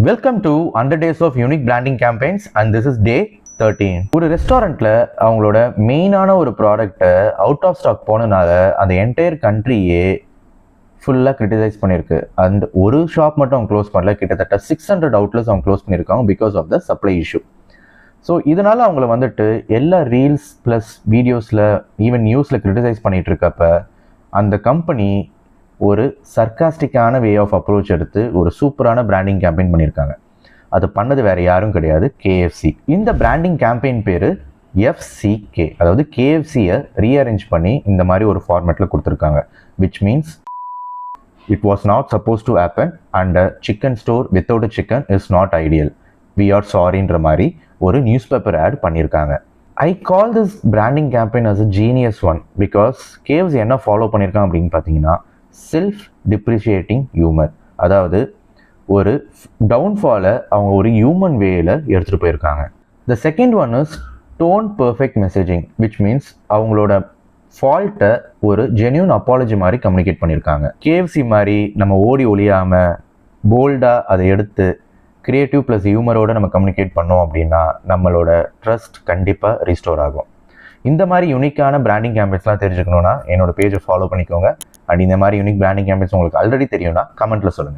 Welcome to 100 Days of Unique Branding Campaigns and this is day 13. ஒரு ரெஸ்டாரண்ட்டில் அவங்களோட மெயினான ஒரு ப்ராடக்டை அவுட் ஆஃப் ஸ்டாக் போனனால அந்த என்டையர் கண்ட்ரியே ஃபுல்லாக கிரிட்டிசைஸ் பண்ணியிருக்கு. அண்ட் ஒரு ஷாப் மட்டும் அவங்க க்ளோஸ் பண்ணல, கிட்டத்தட்ட 600 அவுட்லெட்ஸ் அவங்க க்ளோஸ் பண்ணியிருக்காங்க because of the supply issue. So இதனால் அவங்கள வந்துட்டு எல்லா ரீல்ஸ் ப்ளஸ் வீடியோஸில் ஈவன் நியூஸில் கிரிட்டிசைஸ் பண்ணிகிட்டு இருக்கப்ப அந்த கம்பெனி ஒரு சர்க்காஸ்டிக்கான வே ஆஃப் அப்ரோச் எடுத்து ஒரு சூப்பரான பிராண்டிங் கேம்பெயின் பண்ணியிருக்காங்க. அது பண்ணது வேறு யாரும் கிடையாது, KFC. இந்த பிராண்டிங் கேம்பெயின் பேர் FCK, அதாவது KFCயை ரீஅரேஞ்ச் பண்ணி இந்த மாதிரி ஒரு ஃபார்மேட்டில் கொடுத்துருக்காங்க. Which means it was not suppose to happen and chicken store without a chicken is not ideal, we are சாரின்ற மாதிரி ஒரு நியூஸ் பேப்பர் ஆட் பண்ணியிருக்காங்க. I call this branding campaign as a genius one because KFC என்ன follow பண்ணியிருக்காங்க அப்படின்னு பார்த்தீங்கன்னா self depreciating humour, அதாவது ஒரு டவுன்ஃபாலை அவங்க ஒரு ஹியூமன் வேயில் எடுத்துகிட்டு போயிருக்காங்க. The second one is tone perfect messaging, which means அவங்களோட ஃபால்ட்டை ஒரு ஜென்யூன் அப்பாலஜி மாதிரி கம்யூனிகேட் பண்ணியிருக்காங்க. KFC மாதிரி நம்ம ஓடி ஒளியாமல் போல்டாக அதை எடுத்து கிரியேட்டிவ் ப்ளஸ் ஹியூமரோடு நம்ம கம்யூனிகேட் பண்ணோம் அப்படின்னா நம்மளோட ட்ரஸ்ட் கண்டிப்பாக ரீஸ்டோர் ஆகும். இந்த மாதிரி யூனிக்கான பிராண்டிங் கேம்பெயின்ஸ்லாம் தெரிஞ்சுக்கணுன்னா என்னோட பேஜை ஃபாலோ பண்ணிக்கோங்க. அண்ட் இந்த மாதிரி யூனிக் பிராண்டிங் கேம்பெயின்ஸ் உங்களுக்கு ஆல்ரெடி தெரியும்னா கமெண்ட்டில் சொல்லுங்கள்.